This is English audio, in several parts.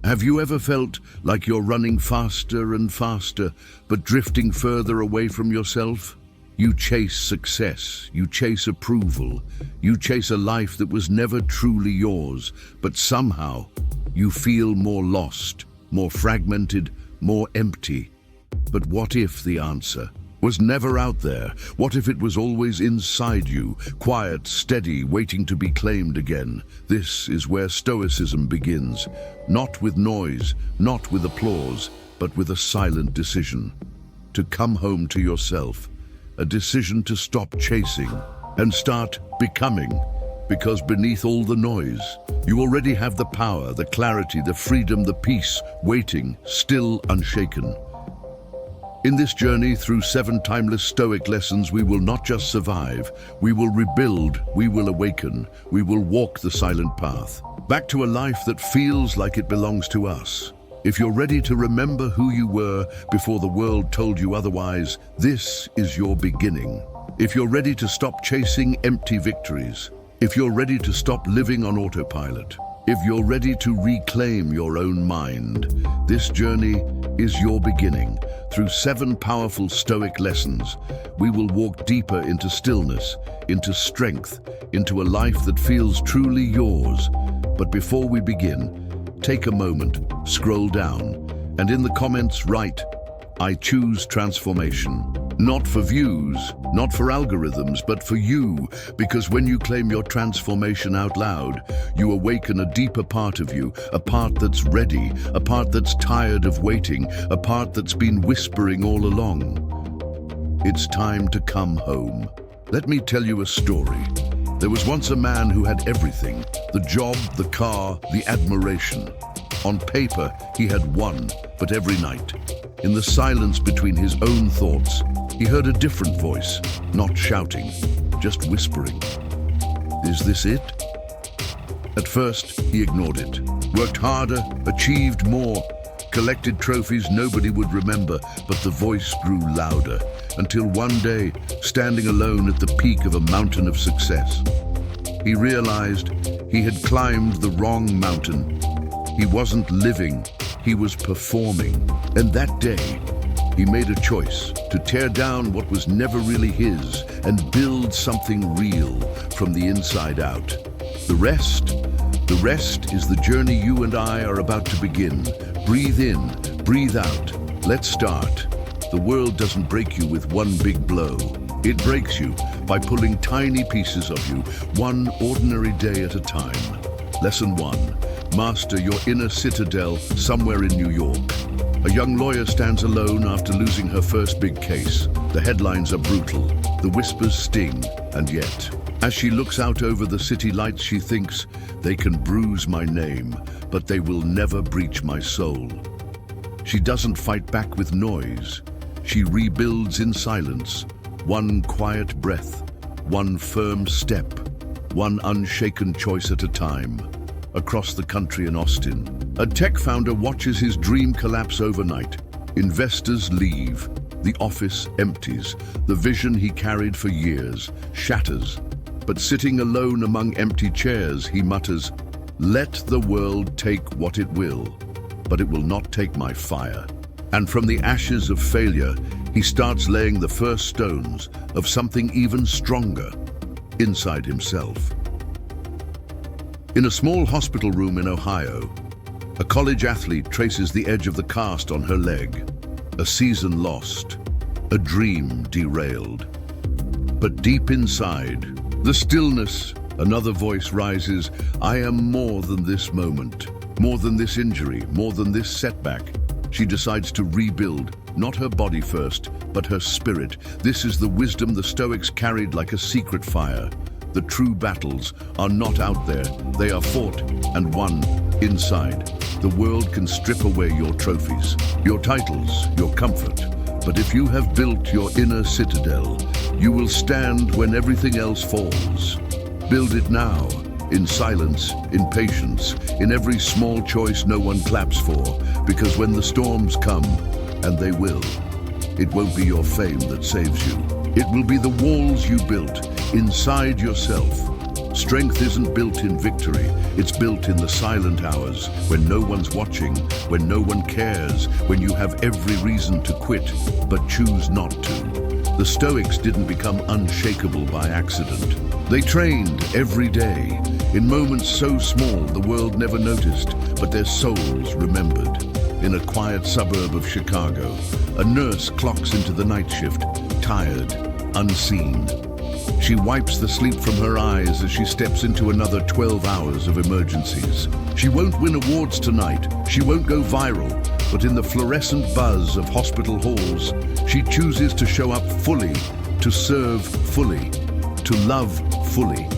Have you ever felt like you're running faster and faster, but drifting further away from yourself? You chase success, you chase approval, you chase a life that was never truly yours, but somehow you feel more lost, more fragmented, more empty. But what if the answer was never out there? What if it was always inside you, quiet, steady, waiting to be claimed again? This is where Stoicism begins, not with noise, not with applause, but with a silent decision. To come home to yourself, a decision to stop chasing and start becoming. Because beneath all the noise, you already have the power, the clarity, the freedom, the peace, waiting, still unshaken. In this journey through 7 timeless Stoic lessons, we will not just survive, we will rebuild, we will awaken, we will walk the silent path, back to a life that feels like it belongs to us. If you're ready to remember who you were before the world told you otherwise, this is your beginning. If you're ready to stop chasing empty victories, if you're ready to stop living on autopilot, if you're ready to reclaim your own mind, this journey is your beginning. Through 7 powerful Stoic lessons, we will walk deeper into stillness, into strength, into a life that feels truly yours. But before we begin, take a moment, scroll down, and in the comments write, "I choose transformation." Not for views, not for algorithms, but for you, because when you claim your transformation out loud, you awaken a deeper part of you, a part that's ready, a part that's tired of waiting, a part that's been whispering all along. It's time to come home. Let me tell you a story. There was once a man who had everything: the job, the car, the admiration. On paper, he had won, but every night, in the silence between his own thoughts, he heard a different voice, not shouting, just whispering. Is this it? At first, he ignored it, worked harder, achieved more, collected trophies nobody would remember, but the voice grew louder, until one day, standing alone at the peak of a mountain of success, he realized he had climbed the wrong mountain. He wasn't living, he was performing. And that day, he made a choice to tear down what was never really his and build something real from the inside out. The rest is the journey you and I are about to begin. Breathe in, breathe out. Let's start. The world doesn't break you with one big blow. It breaks you by pulling tiny pieces of you, one ordinary day at a time. Lesson 1. Master your inner citadel somewhere in New York. A young lawyer stands alone after losing her first big case. The headlines are brutal, the whispers sting, and yet, as she looks out over the city lights, she thinks, they can bruise my name, but they will never breach my soul. She doesn't fight back with noise. She rebuilds in silence, one quiet breath, one firm step, one unshaken choice at a time. Across the country in Austin, a tech founder watches his dream collapse overnight. Investors leave. The office empties. The vision he carried for years shatters. But sitting alone among empty chairs, he mutters, "Let the world take what it will, but it will not take my fire." And from the ashes of failure, he starts laying the first stones of something even stronger inside himself. In a small hospital room in Ohio, a college athlete traces the edge of the cast on her leg. A season lost, a dream derailed. But deep inside, the stillness, another voice rises. I am more than this moment, more than this injury, more than this setback. She decides to rebuild, not her body first, but her spirit. This is the wisdom the Stoics carried like a secret fire. The true battles are not out there, they are fought and won inside. The world can strip away your trophies, your titles, your comfort. But if you have built your inner citadel, you will stand when everything else falls. Build it now, in silence, in patience, in every small choice no one claps for, because when the storms come, and they will, it won't be your fame that saves you. It will be the walls you built inside yourself, Strength isn't built in victory, it's built in the silent hours, when no one's watching, when no one cares, when you have every reason to quit, but choose not to. The Stoics didn't become unshakable by accident. They trained every day, in moments so small the world never noticed, but their souls remembered. In a quiet suburb of Chicago, a nurse clocks into the night shift, tired, unseen. She wipes the sleep from her eyes as she steps into another 12 hours of emergencies. She won't win awards tonight, she won't go viral, but in the fluorescent buzz of hospital halls, she chooses to show up fully, to serve fully, to love fully.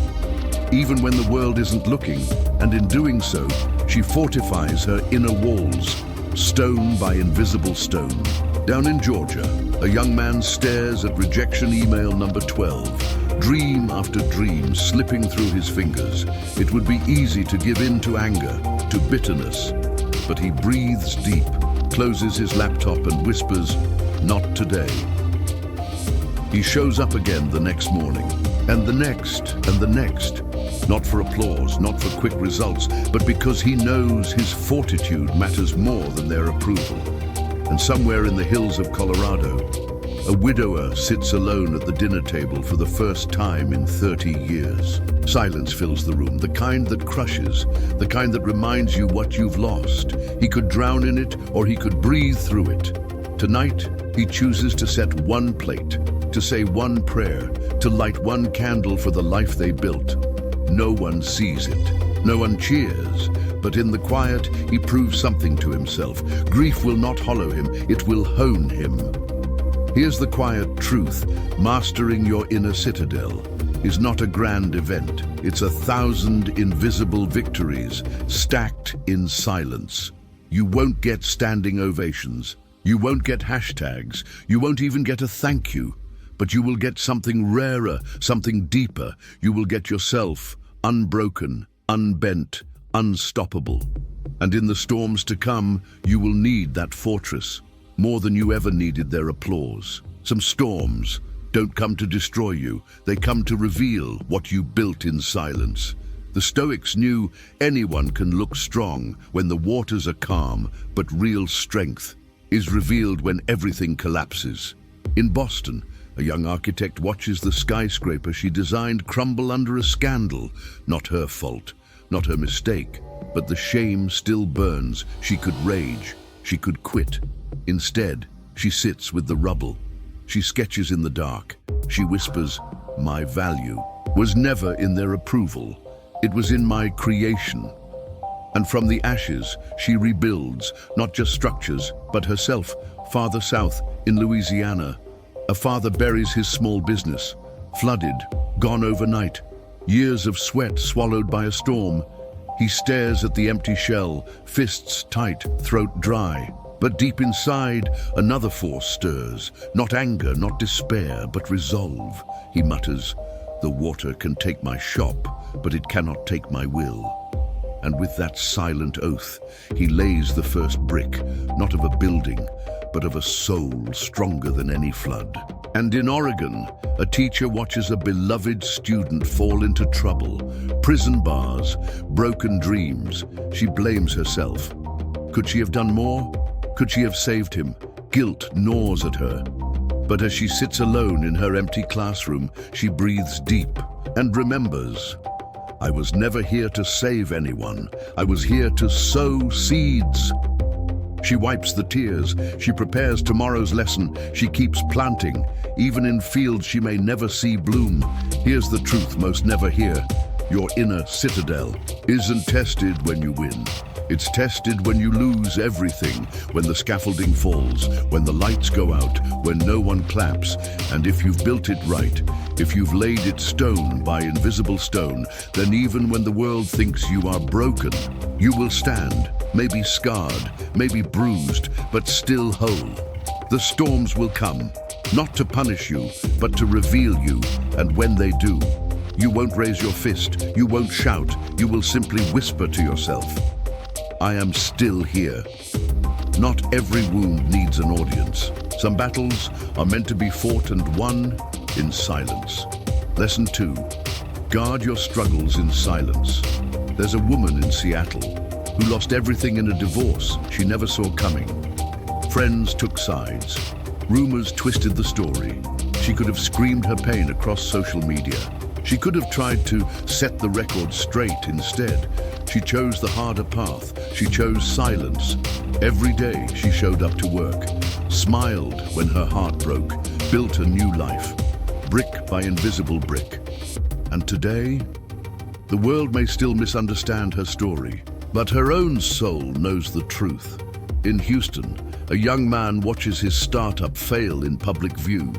Even when the world isn't looking, and in doing so, she fortifies her inner walls, stone by invisible stone. Down in Georgia, a young man stares at rejection email number 12, dream after dream slipping through his fingers. It would be easy to give in to anger, to bitterness, but he breathes deep, closes his laptop and whispers, "Not today." He shows up again the next morning, and the next, and the next. Not for applause, not for quick results, but because he knows his fortitude matters more than their approval. And somewhere in the hills of Colorado, a widower sits alone at the dinner table for the first time in 30 years. Silence fills the room, the kind that crushes, the kind that reminds you what you've lost. He could drown in it, or he could breathe through it. Tonight, he chooses to set one plate, to say one prayer, to light one candle for the life they built. No one sees it, no one cheers, but in the quiet, he proves something to himself. Grief will not hollow him, it will hone him. Here's the quiet truth: mastering your inner citadel is not a grand event. It's 1,000 invisible victories stacked in silence. You won't get standing ovations. You won't get hashtags. You won't even get a thank you. But you will get something rarer, something deeper. You will get yourself, unbroken, unbent, unstoppable. And in the storms to come, you will need that fortress, more than you ever needed their applause. Some storms don't come to destroy you, they come to reveal what you built in silence. The Stoics knew anyone can look strong when the waters are calm, but real strength is revealed when everything collapses. In Boston, a young architect watches the skyscraper she designed crumble under a scandal. Not her fault, not her mistake, but the shame still burns. She could rage, she could quit. Instead, she sits with the rubble. She sketches in the dark. She whispers, "My value was never in their approval. It was in my creation." And from the ashes, she rebuilds, not just structures, but herself. Farther south, in Louisiana, a father buries his small business, flooded, gone overnight. Years of sweat swallowed by a storm. He stares at the empty shell, fists tight, throat dry. But deep inside, another force stirs. Not anger, not despair, but resolve. He mutters, "The water can take my shop, but it cannot take my will." And with that silent oath, he lays the first brick, not of a building, but of a soul stronger than any flood. And in Oregon, a teacher watches a beloved student fall into trouble. Prison bars, broken dreams. She blames herself. Could she have done more? Could she have saved him? Guilt gnaws at her. But as she sits alone in her empty classroom, she breathes deep and remembers, "I was never here to save anyone. I was here to sow seeds." She wipes the tears. She prepares tomorrow's lesson. She keeps planting, even in fields she may never see bloom. Here's the truth most never hear. Your inner citadel isn't tested when you win. It's tested when you lose everything, when the scaffolding falls, when the lights go out, when no one claps. And if you've built it right, if you've laid it stone by invisible stone, then even when the world thinks you are broken, you will stand, maybe scarred, maybe bruised, but still whole. The storms will come, not to punish you, but to reveal you. And when they do, you won't raise your fist, you won't shout, you will simply whisper to yourself, "I am still here." Not every wound needs an audience. Some battles are meant to be fought and won in silence. Lesson 2. Guard your struggles in silence. There's a woman in Seattle who lost everything in a divorce she never saw coming. Friends took sides. Rumors twisted the story. She could have screamed her pain across social media. She could have tried to set the record straight instead. She chose the harder path. She chose silence. Every day she showed up to work, smiled when her heart broke, built a new life, brick by invisible brick. And today, the world may still misunderstand her story, but her own soul knows the truth. In Houston, a young man watches his startup fail in public view.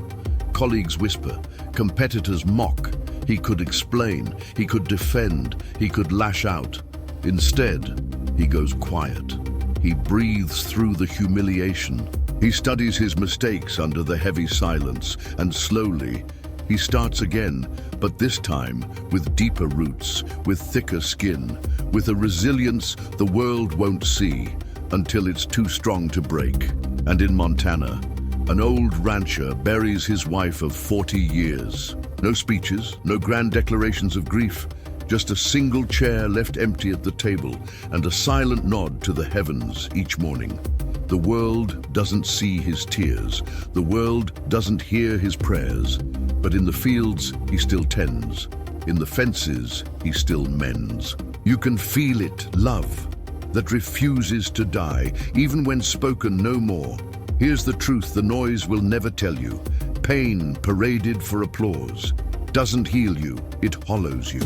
Colleagues whisper, competitors mock. He could explain, he could defend, he could lash out. Instead, he goes quiet. He breathes through the humiliation. He studies his mistakes under the heavy silence, and slowly, he starts again, but this time with deeper roots, with thicker skin, with a resilience the world won't see until it's too strong to break. And in Montana, an old rancher buries his wife of 40 years. No speeches, no grand declarations of grief, just a single chair left empty at the table and a silent nod to the heavens each morning. The world doesn't see his tears. The world doesn't hear his prayers. But in the fields, he still tends. In the fences, he still mends. You can feel it, love, that refuses to die, even when spoken no more. Here's the truth the noise will never tell you. Pain paraded for applause doesn't heal you, it hollows you.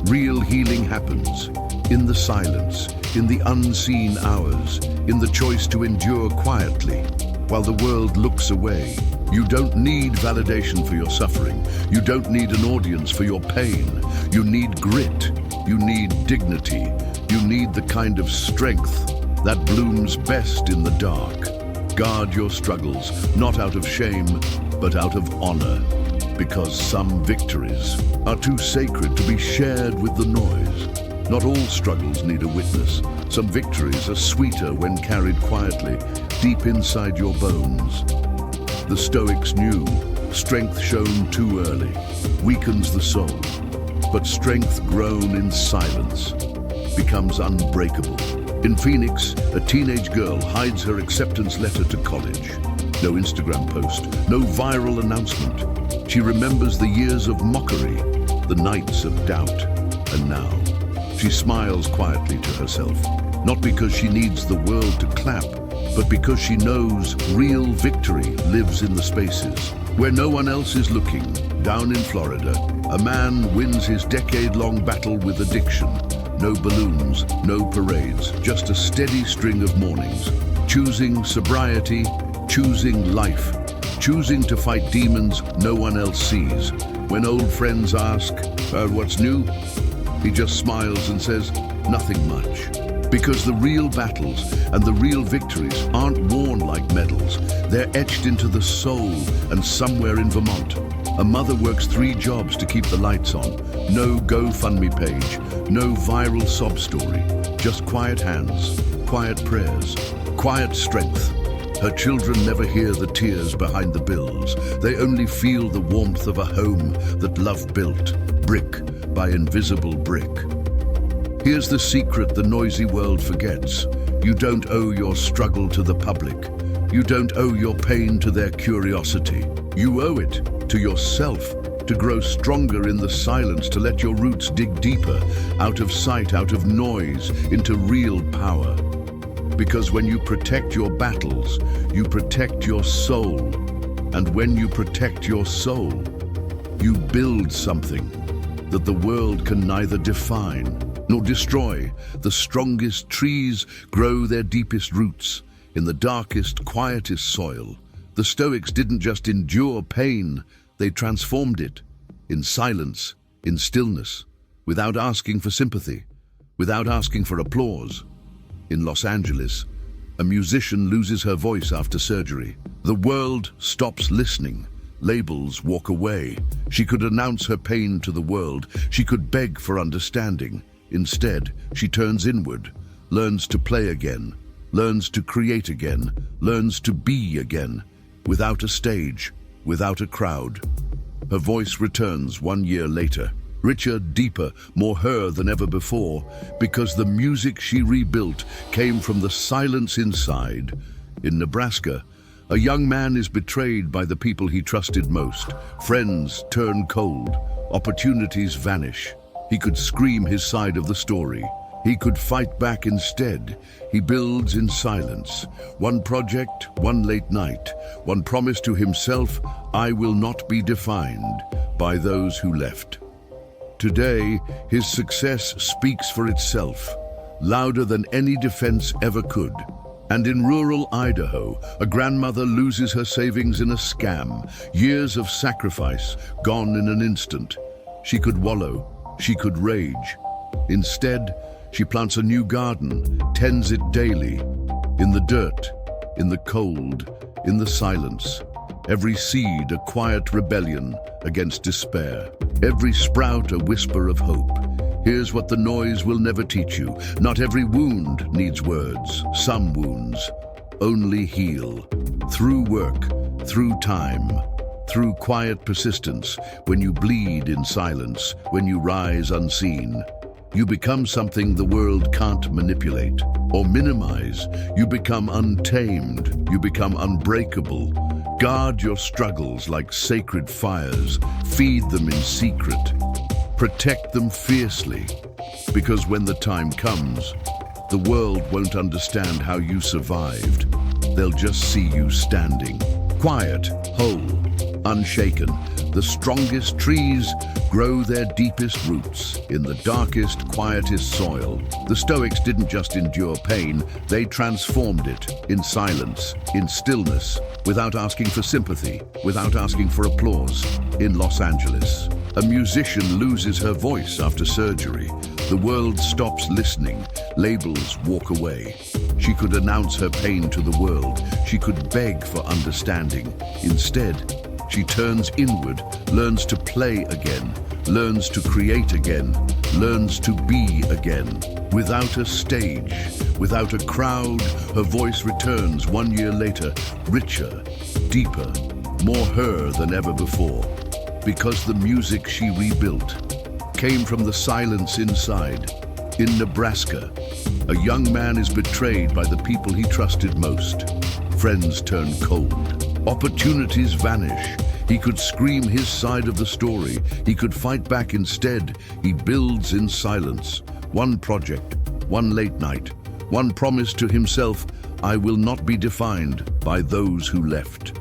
Real healing happens in the silence, in the unseen hours, in the choice to endure quietly while the world looks away. You don't need validation for your suffering. You don't need an audience for your pain. You need grit. You need dignity. You need the kind of strength that blooms best in the dark. Guard your struggles, not out of shame, but out of honor. Because some victories are too sacred to be shared with the noise. Not all struggles need a witness. Some victories are sweeter when carried quietly, deep inside your bones. The Stoics knew strength shown too early weakens the soul, but strength grown in silence becomes unbreakable. In Phoenix, a teenage girl hides her acceptance letter to college. No Instagram post, no viral announcement. She remembers the years of mockery, the nights of doubt, and now she smiles quietly to herself, not because she needs the world to clap, but because she knows real victory lives in the spaces where no one else is looking. Down in Florida, a man wins his decade-long battle with addiction. No balloons, no parades, just a steady string of mornings. Choosing sobriety, choosing life, choosing to fight demons no one else sees. When old friends ask, what's new? He just smiles and says, nothing much. Because the real battles and the real victories aren't worn like medals. They're etched into the soul, and somewhere in Vermont, a mother works 3 jobs to keep the lights on. No GoFundMe page, no viral sob story, just quiet hands, quiet prayers, quiet strength. Her children never hear the tears behind the bills. They only feel the warmth of a home that love built, brick by invisible brick. Here's the secret the noisy world forgets. You don't owe your struggle to the public. You don't owe your pain to their curiosity. You owe it to yourself, to grow stronger in the silence, to let your roots dig deeper, out of sight, out of noise, into real power. Because when you protect your battles, you protect your soul. And when you protect your soul, you build something that the world can neither define nor destroy. The strongest trees grow their deepest roots in the darkest, quietest soil. The Stoics didn't just endure pain, they transformed it in silence, in stillness, without asking for sympathy, without asking for applause. In Los Angeles, a musician loses her voice after surgery. The world stops listening. Labels walk away. She could announce her pain to the world. She could beg for understanding. Instead, she turns inward, learns to play again, learns to create again, learns to be again, without a stage, without a crowd. Her voice returns 1 year later, richer, deeper, more her than ever before, because the music she rebuilt came from the silence inside. In Nebraska, a young man is betrayed by the people he trusted most. Friends turn cold, opportunities vanish. He could scream his side of the story. He could fight back instead. He builds in silence. One project, one late night, one promise to himself, I will not be defined by those who left. Today, his success speaks for itself, louder than any defense ever could. And in rural Idaho, a grandmother loses her savings in a scam, years of sacrifice gone in an instant. She could wallow, she could rage. Instead, she plants a new garden, tends it daily, in the dirt, in the cold, in the silence. Every seed a quiet rebellion against despair. Every sprout a whisper of hope. Here's what the noise will never teach you. Not every wound needs words. Some wounds only heal. Through work, through time, through quiet persistence. When you bleed in silence, when you rise unseen, you become something the world can't manipulate or minimize. You become untamed. You become unbreakable. Guard your struggles like sacred fires. Feed them in secret. Protect them fiercely, because when the time comes, the world won't understand how you survived. They'll just see you standing, quiet, whole, unshaken. The strongest trees grow their deepest roots in the darkest, quietest soil. The Stoics didn't just endure pain, they transformed it in silence, in stillness, without asking for sympathy, without asking for applause. In Los Angeles, a musician loses her voice after surgery. The world stops listening. Labels walk away. She could announce her pain to the world. She could beg for understanding. Instead, she turns inward, learns to play again, learns to create again, learns to be again. Without a stage, without a crowd, her voice returns 1 year later, richer, deeper, more her than ever before. Because the music she rebuilt came from the silence inside. In Nebraska, a young man is betrayed by the people he trusted most. Friends turn cold. Opportunities vanish. He could scream his side of the story. He could fight back instead. He builds in silence. One project, one late night, one promise to himself, I will not be defined by those who left.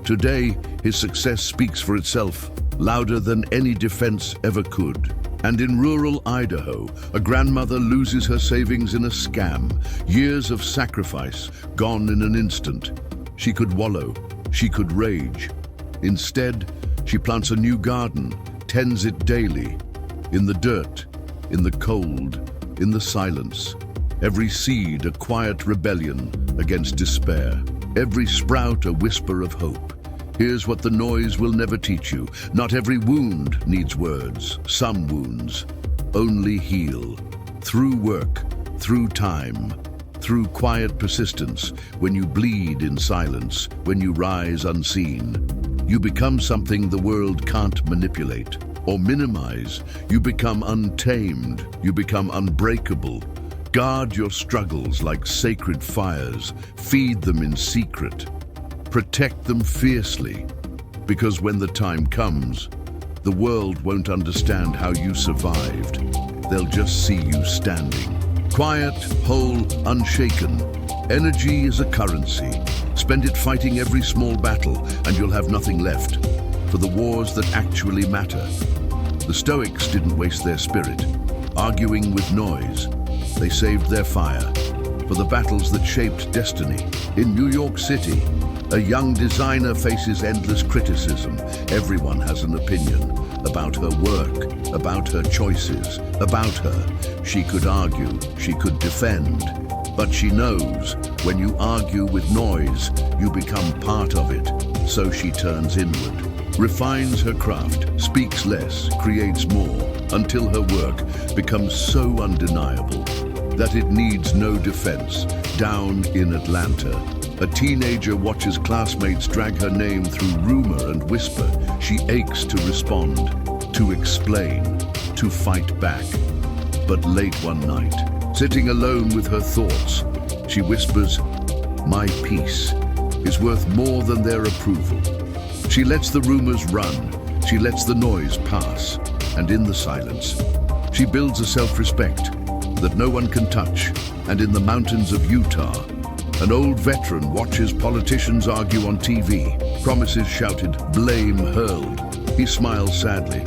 Today, his success speaks for itself, louder than any defense ever could. And in rural Idaho, a grandmother loses her savings in a scam, years of sacrifice gone in an instant. She could wallow, she could rage. Instead, she plants a new garden, tends it daily, in the dirt, in the cold, in the silence. Every seed a quiet rebellion against despair. Every sprout a whisper of hope. Here's what the noise will never teach you. Not every wound needs words. Some wounds only heal. Through work, through time, through quiet persistence. When you bleed in silence, when you rise unseen, you become something the world can't manipulate or minimize. You become untamed. You become unbreakable. Guard your struggles like sacred fires. Feed them in secret. Protect them fiercely, because when the time comes, the world won't understand how you survived. They'll just see you standing. Quiet, whole, unshaken. Energy is a currency. Spend it fighting every small battle, and you'll have nothing left for the wars that actually matter. The Stoics didn't waste their spirit, arguing with noise. They saved their fire for the battles that shaped destiny. In New York City, a young designer faces endless criticism. Everyone has an opinion about her work, about her choices, about her. She could argue, she could defend, but she knows when you argue with noise, you become part of it. So she turns inward, refines her craft, speaks less, creates more, until her work becomes so undeniable that it needs no defense. Down in Atlanta, a teenager watches classmates drag her name through rumor and whisper. She aches to respond, to explain, to fight back. But late one night, sitting alone with her thoughts, she whispers, "My peace is worth more than their approval." She lets the rumors run, she lets the noise pass, and in the silence, she builds a self-respect that no one can touch. And in the mountains of Utah, an old veteran watches politicians argue on TV, promises shouted, blame hurled. He smiles sadly,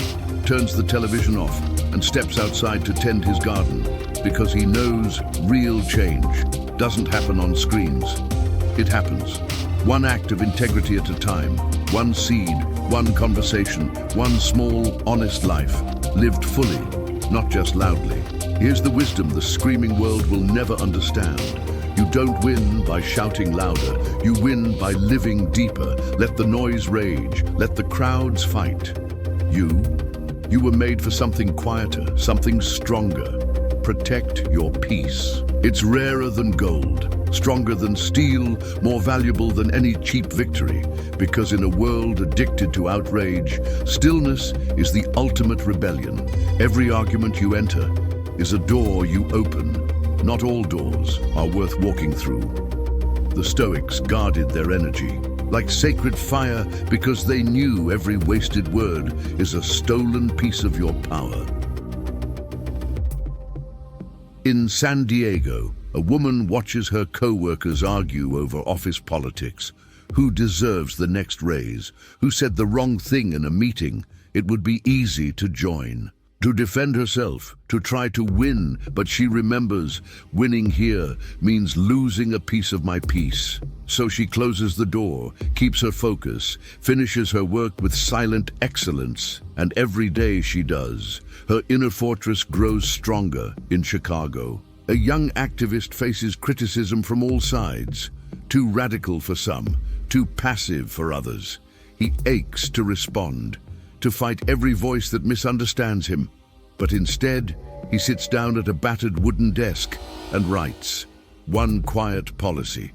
turns the television off, and steps outside to tend his garden, because he knows real change doesn't happen on screens. It happens, one act of integrity at a time, one seed, one conversation, one small, honest life, lived fully, not just loudly. Here's the wisdom the screaming world will never understand. You don't win by shouting louder, you win by living deeper. Let the noise rage, let the crowds fight. You were made for something quieter, something stronger. Protect your peace. It's rarer than gold, stronger than steel, more valuable than any cheap victory, because in a world addicted to outrage, stillness is the ultimate rebellion. Every argument you enter is a door you open. Not all doors are worth walking through. The Stoics guarded their energy, like sacred fire, because they knew every wasted word is a stolen piece of your power. In San Diego, a woman watches her co-workers argue over office politics. Who deserves the next raise? Who said the wrong thing in a meeting? It would be easy to join, to defend herself, to try to win, but she remembers, winning here means losing a piece of my peace. So she closes the door, keeps her focus, finishes her work with silent excellence, and every day she does, her inner fortress grows stronger. In Chicago, a young activist faces criticism from all sides, too radical for some, too passive for others. He aches to respond, to fight every voice that misunderstands him. But instead, he sits down at a battered wooden desk and writes one quiet policy,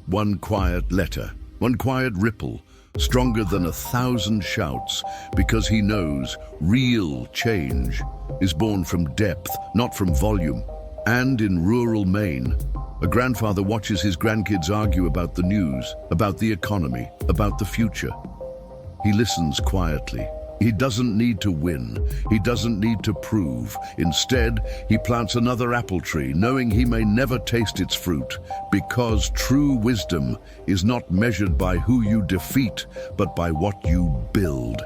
one quiet letter, one quiet ripple, stronger than 1,000 shouts, because he knows real change is born from depth, not from volume. And in rural Maine, a grandfather watches his grandkids argue about the news, about the economy, about the future. He listens quietly. He doesn't need to win. He doesn't need to prove. Instead, he plants another apple tree, knowing he may never taste its fruit, because true wisdom is not measured by who you defeat, but by what you build.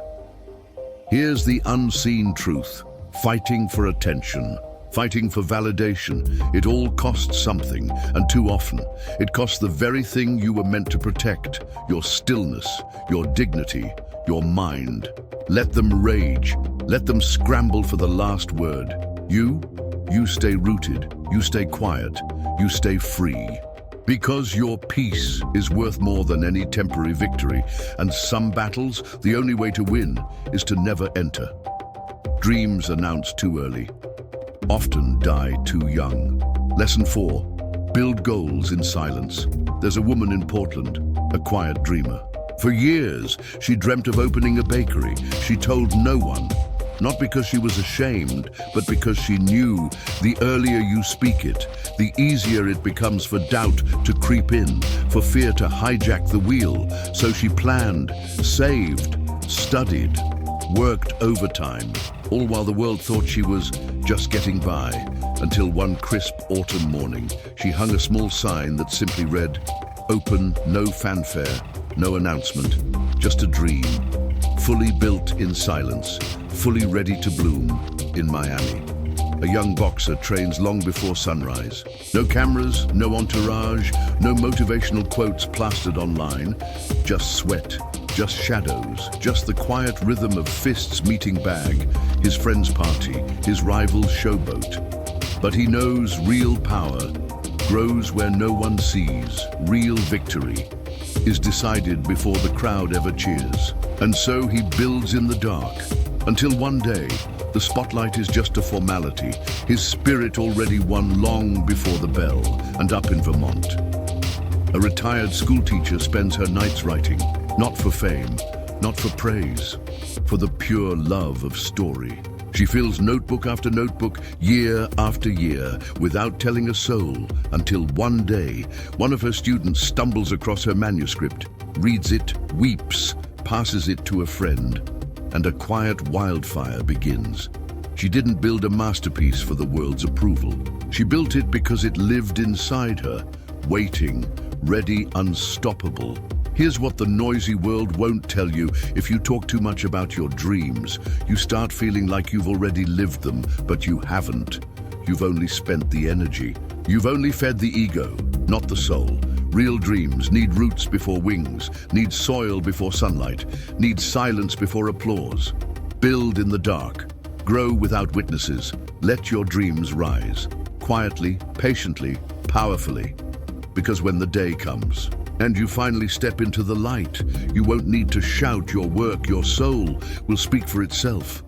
Here's the unseen truth: fighting for attention, fighting for validation. It all costs something, and too often, it costs the very thing you were meant to protect: your stillness, your dignity, your mind. Let them rage. Let them scramble for the last word. You stay rooted. You stay quiet. You stay free. Because your peace is worth more than any temporary victory, and some battles, the only way to win is to never enter. Dreams announced too early often die too young. Lesson 4. Build goals in silence. There's a woman in Portland, a quiet dreamer. For years, she dreamt of opening a bakery. She told no one, not because she was ashamed, but because she knew the earlier you speak it, the easier it becomes for doubt to creep in, for fear to hijack the wheel. So she planned, saved, studied, worked overtime, all while the world thought she was just getting by, until one crisp autumn morning, she hung a small sign that simply read, "Open, no fanfare, no announcement, just a dream, fully built in silence, fully ready to bloom in Miami." A young boxer trains long before sunrise. No cameras, no entourage, no motivational quotes plastered online, just sweat, just shadows, just the quiet rhythm of fists meeting bag, his friend's party, his rival's showboat. But he knows real power grows where no one sees. Real victory is decided before the crowd ever cheers. And so he builds in the dark, until one day, the spotlight is just a formality, his spirit already won long before the bell. And up in Vermont, a retired schoolteacher spends her nights writing, not for fame, not for praise, for the pure love of story. She fills notebook after notebook, year after year, without telling a soul, until one day, one of her students stumbles across her manuscript, reads it, weeps, passes it to a friend, and a quiet wildfire begins. She didn't build a masterpiece for the world's approval. She built it because it lived inside her, waiting, ready, unstoppable. Here's what the noisy world won't tell you. If you talk too much about your dreams, you start feeling like you've already lived them, but you haven't. You've only spent the energy. You've only fed the ego, not the soul. Real dreams need roots before wings, need soil before sunlight, need silence before applause. Build in the dark. Grow without witnesses. Let your dreams rise. Quietly, patiently, powerfully. Because when the day comes, and you finally step into the light, you won't need to shout your work. Your soul will speak for itself.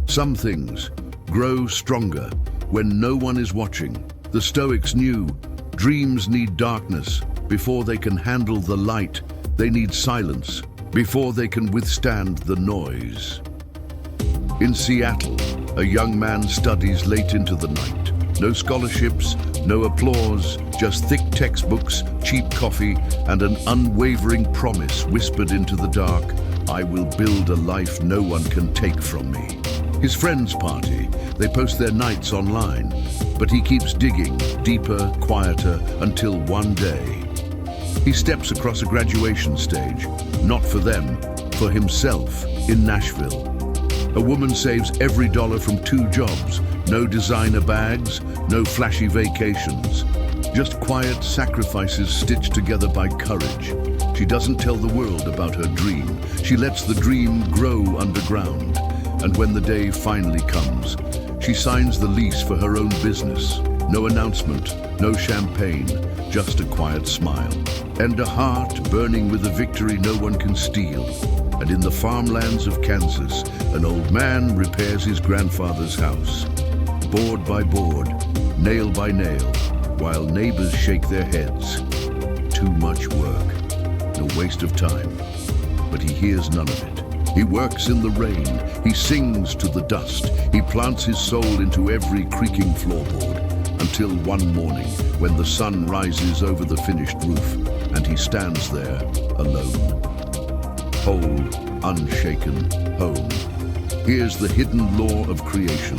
Some things grow stronger when no one is watching. The Stoics knew dreams need darkness before they can handle the light. They need silence before they can withstand the noise. In Seattle, a young man studies late into the night. No scholarships, no applause, just thick textbooks, cheap coffee, and an unwavering promise whispered into the dark: I will build a life no one can take from me. His friends party, they post their nights online, but he keeps digging, deeper, quieter, until one day he steps across a graduation stage, not for them, for himself, in Nashville. A woman saves every dollar from 2 jobs, no designer bags, no flashy vacations, just quiet sacrifices stitched together by courage. She doesn't tell the world about her dream. She lets the dream grow underground. And when the day finally comes, she signs the lease for her own business. No announcement, no champagne, just a quiet smile. And a heart burning with a victory no one can steal. And in the farmlands of Kansas, an old man repairs his grandfather's house. Board by board, nail by nail, while neighbors shake their heads. Too much work, no waste of time. But he hears none of it. He works in the rain, he sings to the dust, he plants his soul into every creaking floorboard, until one morning, when the sun rises over the finished roof, and he stands there, alone. Whole, unshaken, home. Here's the hidden law of creation.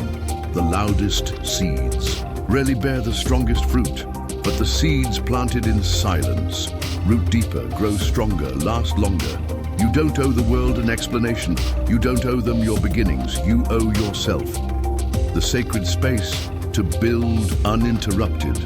The loudest seeds rarely bear the strongest fruit, but the seeds planted in silence root deeper, grow stronger, last longer. You don't owe the world an explanation. You don't owe them your beginnings. You owe yourself the sacred space to build uninterrupted,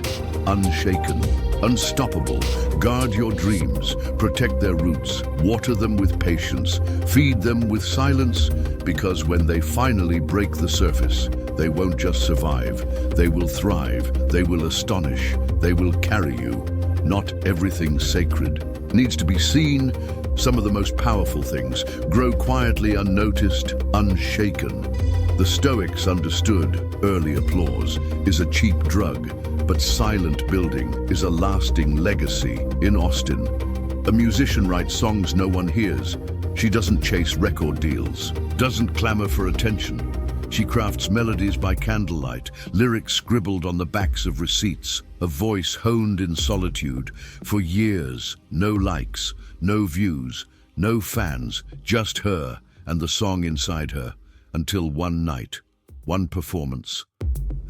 unshaken, unstoppable. Guard your dreams, protect their roots, water them with patience, feed them with silence, because when they finally break the surface, they won't just survive, they will thrive, they will astonish, they will carry you. Not everything sacred needs to be seen. Some of the most powerful things grow quietly, unnoticed, unshaken. The Stoics understood early applause is a cheap drug, but silent building is a lasting legacy. In Austin, a musician writes songs no one hears. She doesn't chase record deals, doesn't clamor for attention. She crafts melodies by candlelight, lyrics scribbled on the backs of receipts, a voice honed in solitude. For years, no likes, no views, no fans, just her and the song inside her, until one night, one performance,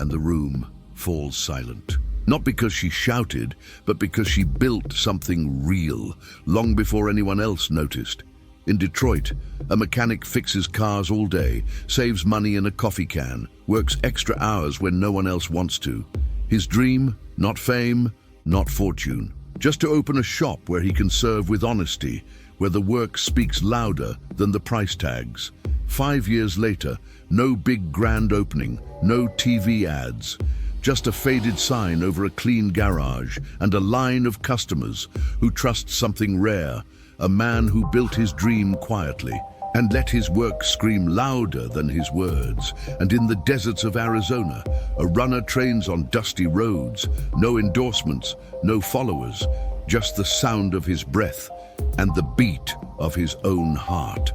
and the room falls silent. Not because she shouted, but because she built something real, long before anyone else noticed. In Detroit, a mechanic fixes cars all day, saves money in a coffee can, works extra hours when no one else wants to. His dream, not fame, not fortune, just to open a shop where he can serve with honesty, where the work speaks louder than the price tags. 5 years later, no big grand opening, no TV ads, just a faded sign over a clean garage and a line of customers who trust something rare, a man who built his dream quietly and let his work scream louder than his words. And in the deserts of Arizona, a runner trains on dusty roads, no endorsements, no followers, just the sound of his breath and the beat of his own heart.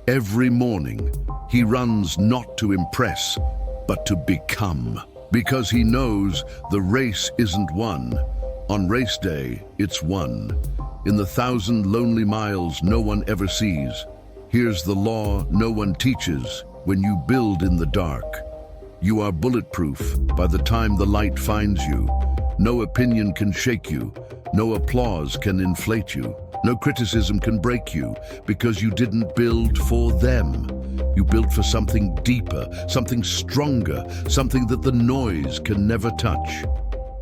Every morning, he runs not to impress, but to become, because he knows the race isn't won. On race day, it's won. In the 1,000 lonely miles no one ever sees, here's the law no one teaches: when you build in the dark, you are bulletproof by the time the light finds you. No opinion can shake you, no applause can inflate you, no criticism can break you, because you didn't build for them. You built for something deeper, something stronger, something that the noise can never touch.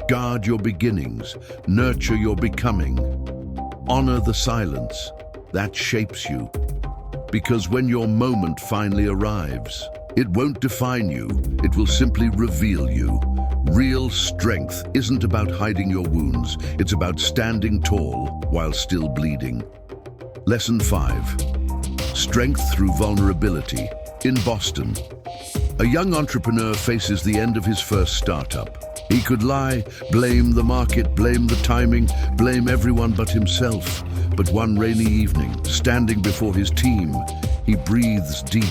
Guard your beginnings, nurture your becoming. Honor the silence, that shapes you. Because when your moment finally arrives, it won't define you, it will simply reveal you. Real strength isn't about hiding your wounds, it's about standing tall while still bleeding. Lesson 5. Strength through vulnerability. In Boston, a young entrepreneur faces the end of his first startup. He could lie, blame the market, blame the timing, blame everyone but himself. But one rainy evening, standing before his team, he breathes deep.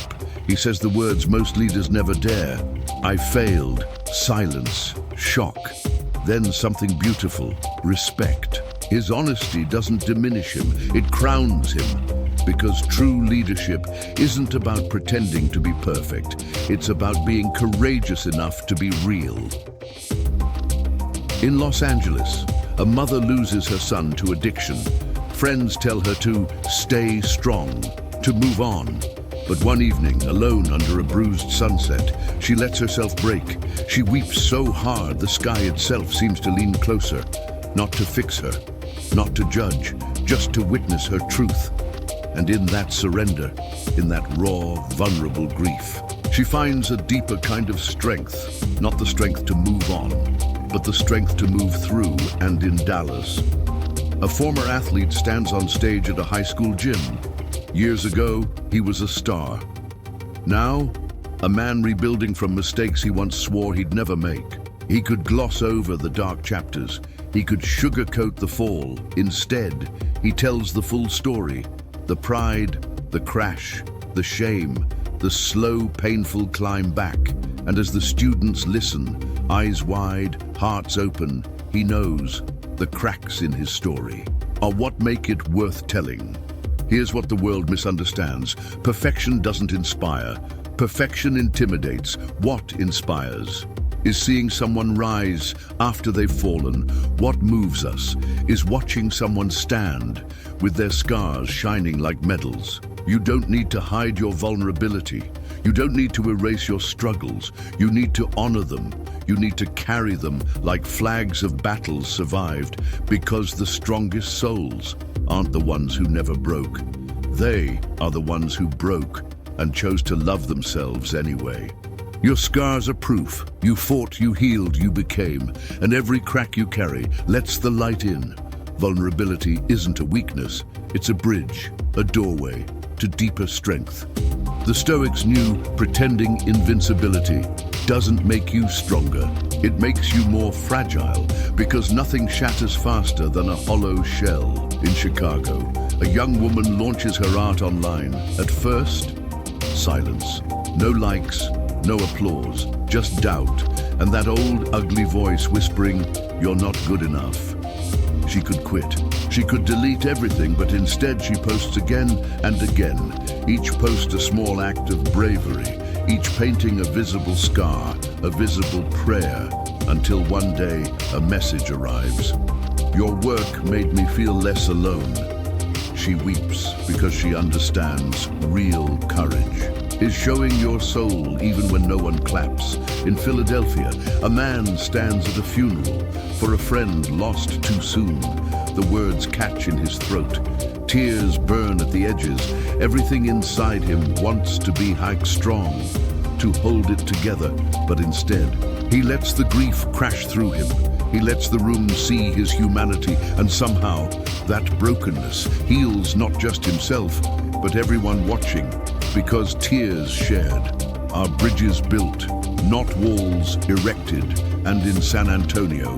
He says the words most leaders never dare. I failed. Silence. Shock. Then something beautiful. Respect. His honesty doesn't diminish him, it crowns him. Because true leadership isn't about pretending to be perfect. It's about being courageous enough to be real. In Los Angeles, a mother loses her son to addiction. Friends tell her to stay strong, to move on. But one evening, alone under a bruised sunset, she lets herself break. She weeps so hard the sky itself seems to lean closer, not to fix her, not to judge, just to witness her truth. And in that surrender, in that raw, vulnerable grief, she finds a deeper kind of strength, not the strength to move on, but the strength to move through. And in Dallas, a former athlete stands on stage at a high school gym. Years ago, he was a star. Now, a man rebuilding from mistakes he once swore he'd never make. He could gloss over the dark chapters. He could sugarcoat the fall. Instead, he tells the full story. The pride, the crash, the shame, the slow, painful climb back. And as the students listen, eyes wide, hearts open, he knows the cracks in his story are what make it worth telling. Here's what the world misunderstands. Perfection doesn't inspire. Perfection intimidates. What inspires is seeing someone rise after they've fallen. What moves us is watching someone stand with their scars shining like medals. You don't need to hide your vulnerability. You don't need to erase your struggles. You need to honor them. You need to carry them like flags of battles survived, because the strongest souls aren't the ones who never broke. They are the ones who broke and chose to love themselves anyway. Your scars are proof. You fought, you healed, you became, and every crack you carry lets the light in. Vulnerability isn't a weakness, it's a bridge, a doorway to deeper strength. The Stoics knew pretending invincibility doesn't make you stronger. It makes you more fragile, because nothing shatters faster than a hollow shell. In Chicago, a young woman launches her art online. At first, silence. No likes, no applause, just doubt, and that old ugly voice whispering, "You're not good enough." She could quit. She could delete everything, but instead she posts again and again. Each post a small act of bravery, each painting a visible scar, a visible prayer, until one day a message arrives. "Your work made me feel less alone." She weeps because she understands real courage is showing your soul even when no one claps. In Philadelphia, a man stands at a funeral for a friend lost too soon. The words catch in his throat. Tears burn at the edges. Everything inside him wants to be strong, to hold it together, but instead, he lets the grief crash through him. He lets the room see his humanity, and somehow that brokenness heals not just himself, but everyone watching, because tears shared are bridges built, not walls erected. And in San Antonio,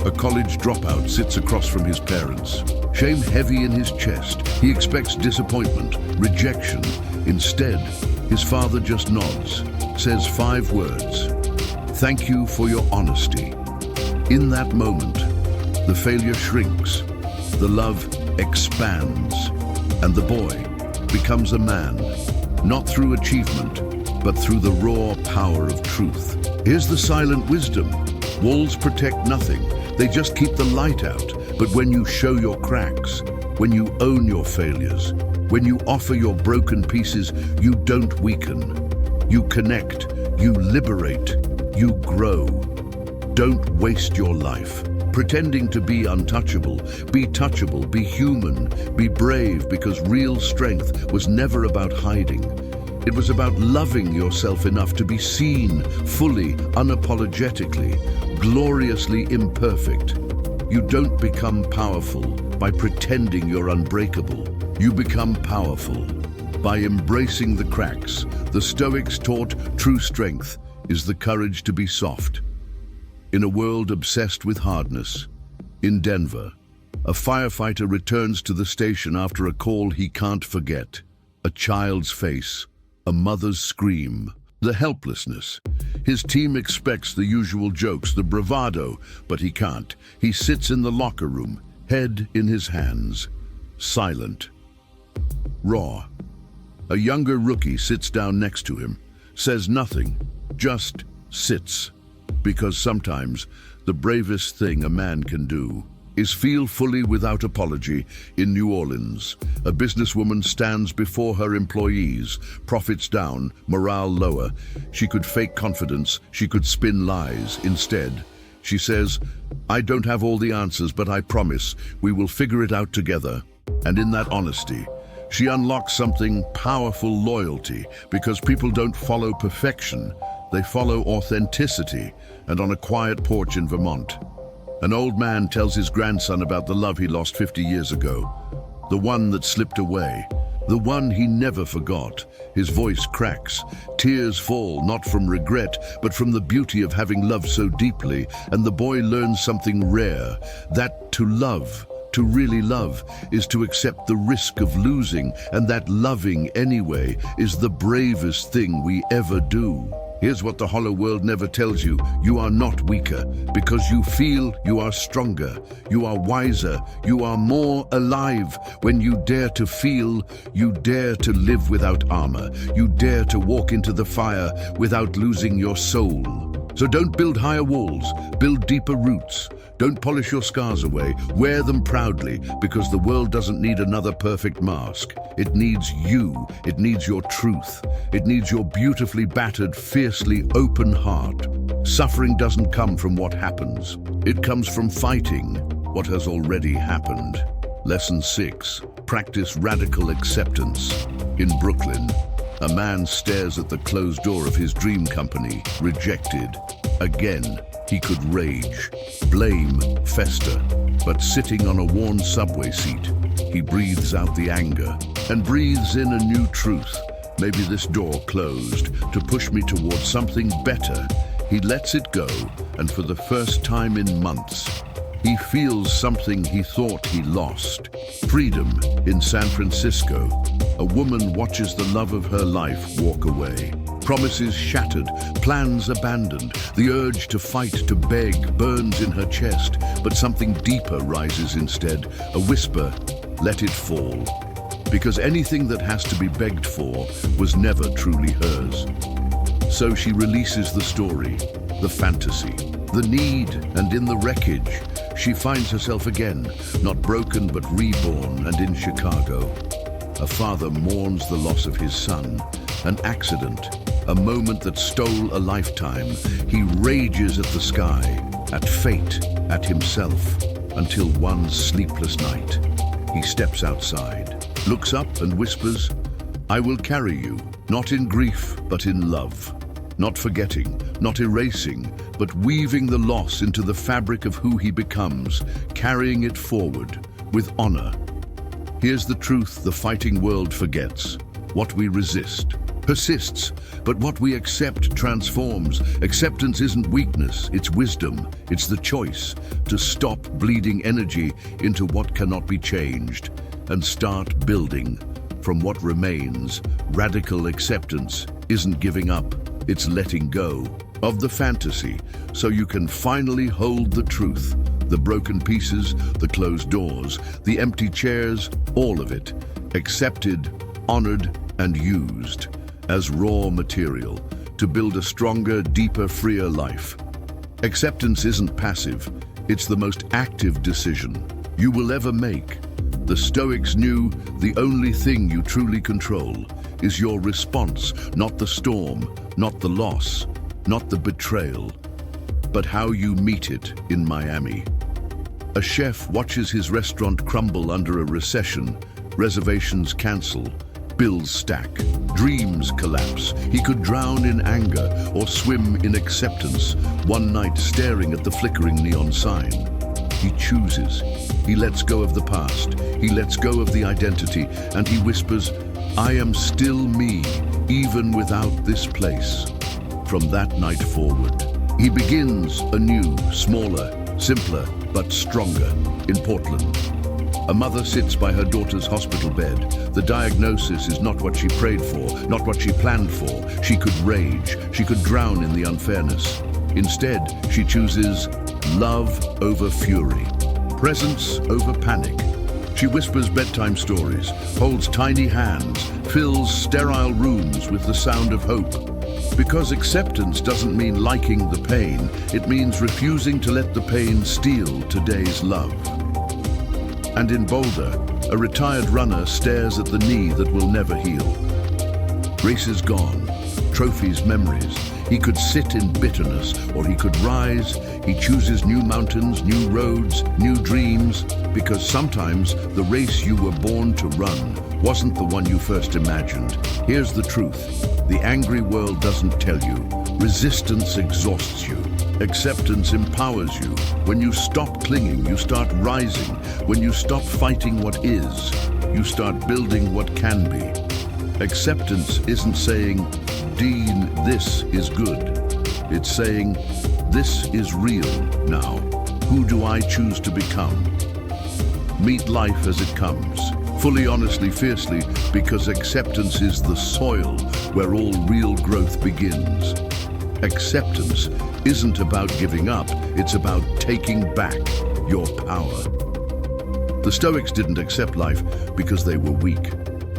A college dropout sits across from his parents. Shame heavy in his chest. He expects disappointment, rejection. Instead, his father just nods, says 5 words. "Thank you for your honesty." In that moment, the failure shrinks, the love expands, and the boy becomes a man, not through achievement, but through the raw power of truth. Here's the silent wisdom. Walls protect nothing. They just keep the light out. But when you show your cracks, when you own your failures, when you offer your broken pieces, you don't weaken. You connect, you liberate, you grow. Don't waste your life pretending to be untouchable. Be touchable, be human, be brave, because real strength was never about hiding. It was about loving yourself enough to be seen fully, unapologetically, gloriously imperfect. You don't become powerful by pretending you're unbreakable. You become powerful by embracing the cracks. The Stoics taught true strength is the courage to be soft. In a world obsessed with hardness, in Denver, a firefighter returns to the station after a call he can't forget. A child's face, a mother's scream, the helplessness. His team expects the usual jokes, the bravado, but he can't. He sits in the locker room, head in his hands, silent, raw. A younger rookie sits down next to him, says nothing, just sits. Because sometimes the bravest thing a man can do is feel fully without apology. In New Orleans, a businesswoman stands before her employees, profits down, morale lower. She could fake confidence, she could spin lies. Instead, she says, "I don't have all the answers, but I promise we will figure it out together." And in that honesty, she unlocks something powerful: loyalty. Because people don't follow perfection, they follow authenticity. And on a quiet porch in Vermont, an old man tells his grandson about the love he lost 50 years ago, the one that slipped away, the one he never forgot. His voice cracks, tears fall, not from regret, but from the beauty of having loved so deeply. And the boy learns something rare, that to love, to really love, is to accept the risk of losing, and that loving anyway is the bravest thing we ever do. Here's what the hollow world never tells you. You are not weaker. Because you feel, you are stronger. You are wiser. You are more alive. When you dare to feel, you dare to live without armor. You dare to walk into the fire without losing your soul. So don't build higher walls. Build deeper roots. Don't polish your scars away. Wear them proudly, because the world doesn't need another perfect mask. It needs you. It needs your truth. It needs your beautifully battered, fiercely open heart. Suffering doesn't come from what happens. It comes from fighting what has already happened. Lesson 6. Practice radical acceptance. In Brooklyn, a man stares at the closed door of his dream company, rejected. Again, he could rage, blame, fester, but sitting on a worn subway seat, he breathes out the anger and breathes in a new truth. Maybe this door closed to push me towards something better. He lets it go, and for the first time in months, he feels something he thought he lost. Freedom. In San Francisco, a woman watches the love of her life walk away. Promises shattered, plans abandoned. The urge to fight, to beg, burns in her chest, but something deeper rises instead. A whisper, let it fall. Because anything that has to be begged for was never truly hers. So she releases the story, the fantasy, the need, and in the wreckage, she finds herself again, not broken but reborn. And in Chicago, a father mourns the loss of his son, an accident, a moment that stole a lifetime. He rages at the sky, at fate, at himself, until one sleepless night, he steps outside, looks up and whispers, "I will carry you, not in grief, but in love." Not forgetting, not erasing, but weaving the loss into the fabric of who he becomes, carrying it forward with honor. Here's the truth the fighting world forgets, what we resist. persists, but what we accept transforms. Acceptance isn't weakness, it's wisdom. It's the choice to stop bleeding energy into what cannot be changed and start building from what remains. Radical acceptance isn't giving up, it's letting go of the fantasy so you can finally hold the truth. The broken pieces, the closed doors, the empty chairs, all of it, accepted, honored, and used as raw material to build a stronger, deeper, freer life. Acceptance isn't passive, it's the most active decision you will ever make. The Stoics knew the only thing you truly control is your response, not the storm, not the loss, not the betrayal, but how you meet it. In Miami, a chef watches his restaurant crumble under a recession. Reservations cancel, bills stack, dreams collapse. He could drown in anger or swim in acceptance. One night, staring at the flickering neon sign, he chooses. He lets go of the past, he lets go of the identity, and he whispers, "I am still me, even without this place." From that night forward, he begins anew, smaller, simpler, but stronger. In Portland, a mother sits by her daughter's hospital bed. The diagnosis is not what she prayed for, not what she planned for. She could rage, she could drown in the unfairness. Instead, she chooses love over fury, presence over panic. She whispers bedtime stories, holds tiny hands, fills sterile rooms with the sound of hope. Because acceptance doesn't mean liking the pain, it means refusing to let the pain steal today's love. And in Boulder, a retired runner stares at the knee that will never heal. Races gone, trophies, memories. He could sit in bitterness, or he could rise. He chooses new mountains, new roads, new dreams, because sometimes the race you were born to run wasn't the one you first imagined. Here's the truth. The angry world doesn't tell you. Resistance exhausts you. Acceptance empowers you. When you stop clinging, you start rising. When you stop fighting what is, you start building what can be. Acceptance isn't saying, "Dean, this is good." It's saying, "This is real now. Who do I choose to become?" Meet life as it comes, fully, honestly, fiercely, because acceptance is the soil where all real growth begins. Acceptance isn't about giving up, it's about taking back your power. The Stoics didn't accept life because they were weak.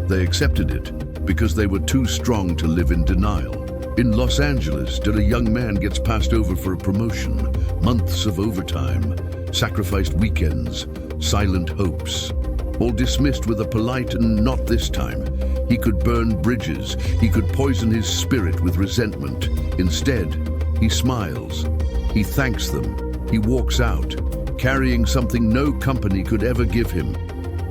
They accepted it because they were too strong to live in denial. In Los Angeles, a young man gets passed over for a promotion. Months of overtime, sacrificed weekends, silent hopes, all dismissed with a polite "not this time." He could burn bridges, he could poison his spirit with resentment. Instead, he smiles, he thanks them, he walks out, carrying something no company could ever give him: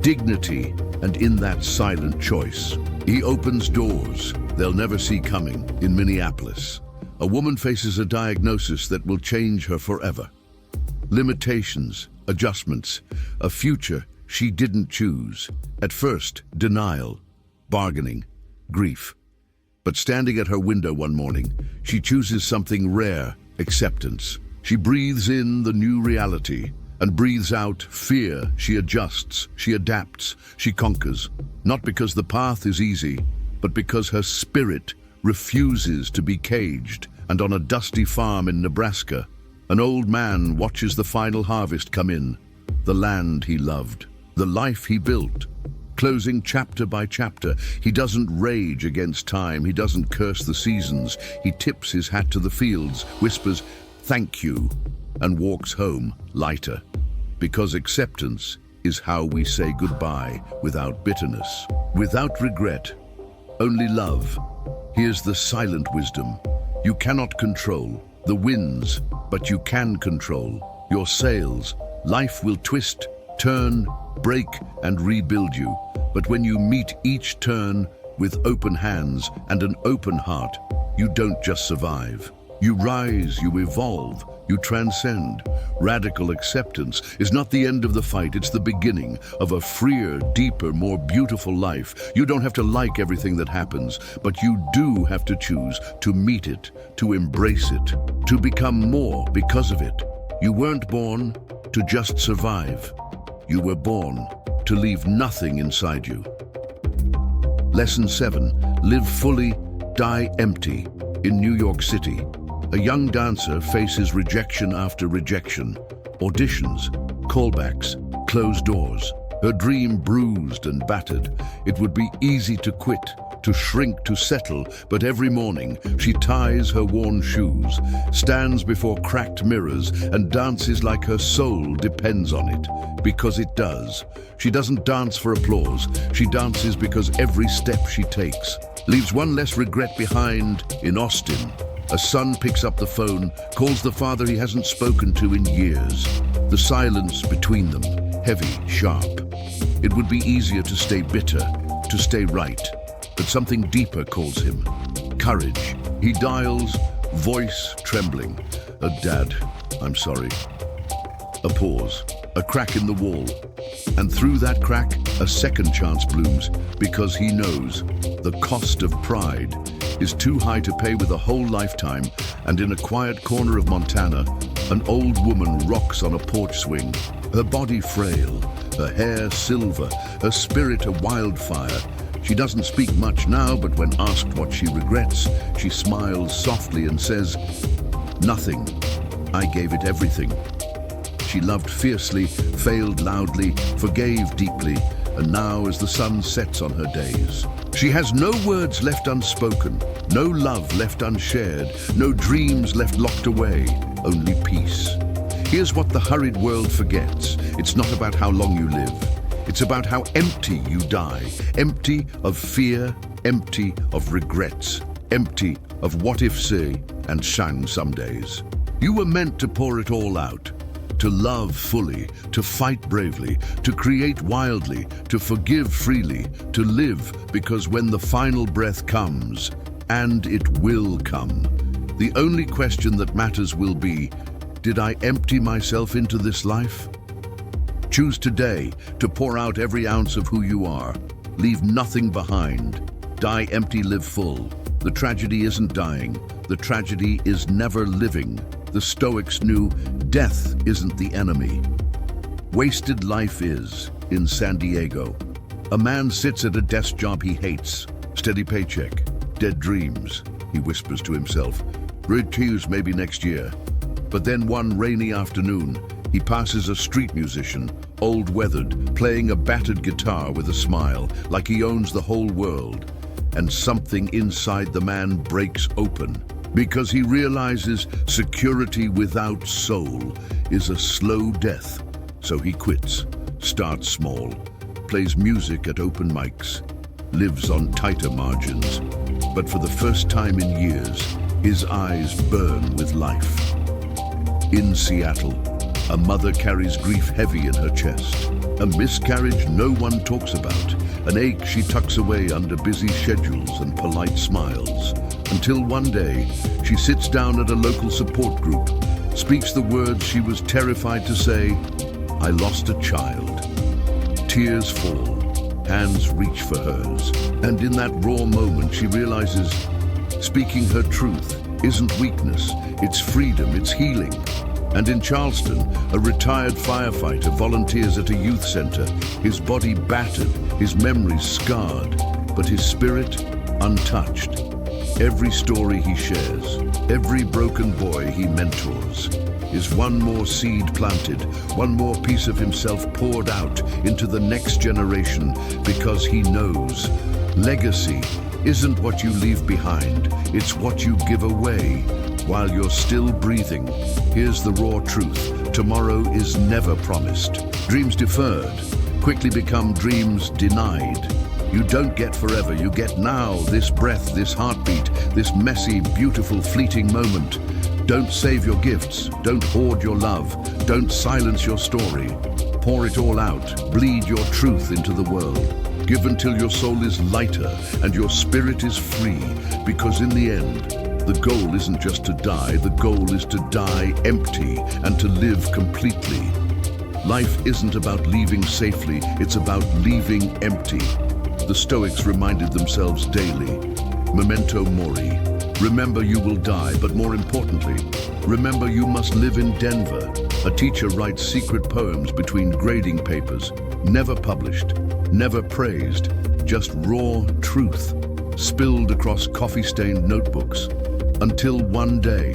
dignity. And in that silent choice, he opens doors they'll never see coming. In Minneapolis, a woman faces a diagnosis that will change her forever. Limitations, adjustments, a future she didn't choose. At first, denial, bargaining, grief. But standing at her window one morning, she chooses something rare: acceptance. She breathes in the new reality and breathes out fear. She adjusts, she adapts, she conquers. Not because the path is easy, but because her spirit refuses to be caged. And on a dusty farm in Nebraska, an old man watches the final harvest come in. The land he loved, the life he built, closing chapter by chapter. He doesn't rage against time, he doesn't curse the seasons. He tips his hat to the fields, whispers, "Thank you," and walks home lighter. Because acceptance is how we say goodbye without bitterness, without regret, only love. Here's the silent wisdom. You cannot control the winds, but you can control your sails. Life will twist, turn, break, and rebuild you. But when you meet each turn with open hands and an open heart, you don't just survive. You rise, you evolve, you transcend. Radical acceptance is not the end of the fight, it's the beginning of a freer, deeper, more beautiful life. You don't have to like everything that happens, but you do have to choose to meet it, to embrace it, to become more because of it. You weren't born to just survive. You were born to leave nothing inside you. Lesson 7. Live fully, die empty. In New York City, a young dancer faces rejection after rejection, auditions, callbacks, closed doors. Her dream bruised and battered. It would be easy to quit, to shrink, to settle, but every morning she ties her worn shoes, stands before cracked mirrors, and dances like her soul depends on it, because it does. She doesn't dance for applause, she dances because every step she takes leaves one less regret behind. In Austin, a son picks up the phone, calls the father he hasn't spoken to in years. The silence between them, heavy, sharp. It would be easier to stay bitter, to stay right, but something deeper calls him. Courage. He dials, voice trembling. Dad, I'm sorry. A pause, a crack in the wall. And through that crack, a second chance blooms, because he knows the cost of pride is too high to pay with a whole lifetime. And in a quiet corner of Montana, an old woman rocks on a porch swing, her body frail, her hair silver, her spirit a wildfire. She doesn't speak much now, but when asked what she regrets, she smiles softly and says, "Nothing. I gave it everything." She loved fiercely, failed loudly, forgave deeply, and now as the sun sets on her days, she has no words left unspoken, no love left unshared, no dreams left locked away, only peace. Here's what the hurried world forgets. It's not about how long you live. It's about how empty you die. Empty of fear, empty of regrets, empty of what-if-say and shine some days. You were meant to pour it all out, to love fully, to fight bravely, to create wildly, to forgive freely, to live, because when the final breath comes, and it will come, the only question that matters will be, did I empty myself into this life? Choose today to pour out every ounce of who you are. Leave nothing behind. Die empty, live full. The tragedy isn't dying. The tragedy is never living. The Stoics knew death isn't the enemy. Wasted life is. In San Diego, a man sits at a desk job he hates. Steady paycheck, dead dreams, he whispers to himself. Red Tees maybe next year. But then one rainy afternoon, he passes a street musician, old-weathered, playing a battered guitar with a smile, like he owns the whole world. And something inside the man breaks open, because he realizes security without soul is a slow death. So he quits, starts small, plays music at open mics, lives on tighter margins. But for the first time in years, his eyes burn with life. In Seattle, a mother carries grief heavy in her chest. A miscarriage no one talks about. An ache she tucks away under busy schedules and polite smiles. Until one day, she sits down at a local support group, speaks the words she was terrified to say, "I lost a child." Tears fall, hands reach for hers. And in that raw moment, she realizes speaking her truth isn't weakness, it's freedom, it's healing. And in Charleston, a retired firefighter volunteers at a youth center, his body battered, his memories scarred, but his spirit untouched. Every story he shares, every broken boy he mentors, is one more seed planted, one more piece of himself poured out into the next generation, because he knows legacy isn't what you leave behind, it's what you give away while you're still breathing. Here's the raw truth. Tomorrow is never promised. Dreams deferred quickly become dreams denied. You don't get forever, you get now, this breath, this heartbeat, this messy, beautiful, fleeting moment. Don't save your gifts, don't hoard your love, don't silence your story. Pour it all out, bleed your truth into the world. Give until your soul is lighter and your spirit is free, because in the end, The goal isn't just to die, the goal is to die empty and to live completely. Life isn't about leaving safely, it's about leaving empty. The Stoics reminded themselves daily, memento mori. Remember you will die, but more importantly, remember you must live in Denver. A teacher writes secret poems between grading papers, never published, never praised, just raw truth, spilled across coffee-stained notebooks, until one day,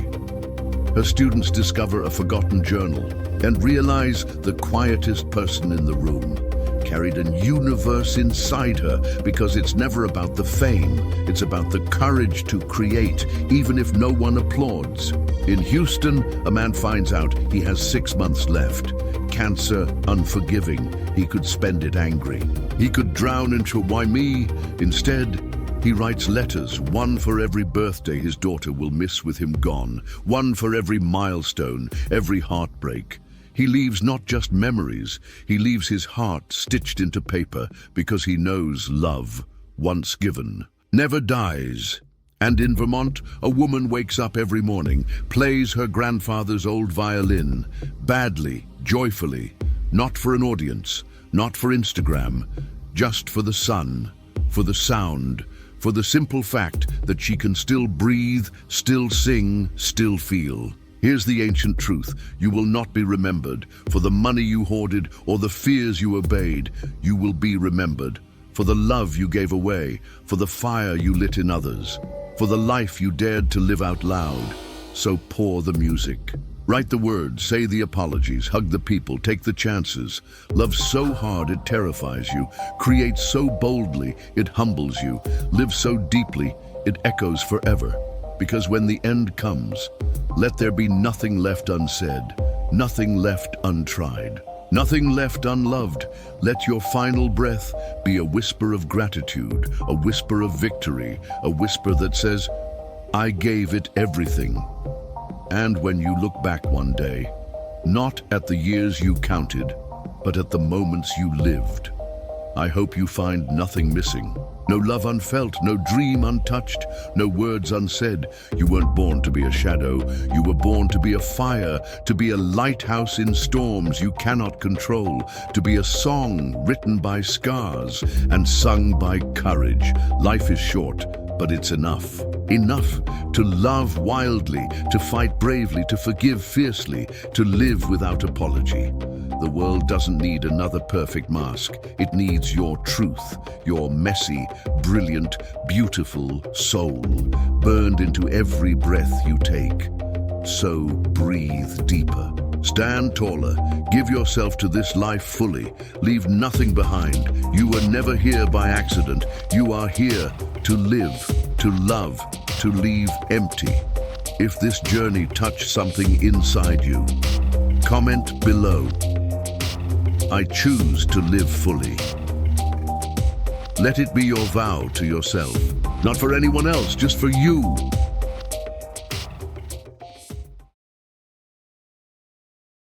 her students discover a forgotten journal and realize the quietest person in the room carried a universe inside her, because it's never about the fame, it's about the courage to create, even if no one applauds. In Houston, a man finds out he has 6 months left. Cancer, unforgiving, he could spend it angry. He could drown into why me. Instead, he writes letters, one for every birthday his daughter will miss with him gone, one for every milestone, every heartbreak. He leaves not just memories, he leaves his heart stitched into paper, because he knows love, once given, never dies. And in Vermont, a woman wakes up every morning, plays her grandfather's old violin, badly, joyfully, not for an audience, not for Instagram, just for the sun, for the sound, for the simple fact that she can still breathe, still sing, still feel. Here's the ancient truth: you will not be remembered for the money you hoarded or the fears you obeyed. You will be remembered for the love you gave away, for the fire you lit in others, for the life you dared to live out loud. So pour the music. Write the words, say the apologies, hug the people, take the chances. Love so hard it terrifies you. Create so boldly it humbles you. Live so deeply it echoes forever. Because when the end comes, let there be nothing left unsaid, nothing left untried, nothing left unloved. Let your final breath be a whisper of gratitude, a whisper of victory, a whisper that says, I gave it everything. And when you look back one day, not at the years you counted, but at the moments you lived, I hope you find nothing missing. No love unfelt, no dream untouched, no words unsaid. You weren't born to be a shadow. You were born to be a fire, to be a lighthouse in storms you cannot control, to be a song written by scars and sung by courage. Life is short, but it's enough. Enough to love wildly, to fight bravely, to forgive fiercely, to live without apology. The world doesn't need another perfect mask. It needs your truth, your messy, brilliant, beautiful soul, burned into every breath you take. So breathe deeper. Stand taller. Give yourself to this life fully. Leave nothing behind. You were never here by accident. You are here to live, to love, to leave empty. If this journey touched something inside you, comment below. I choose to live fully. Let it be your vow to yourself. Not for anyone else, just for you.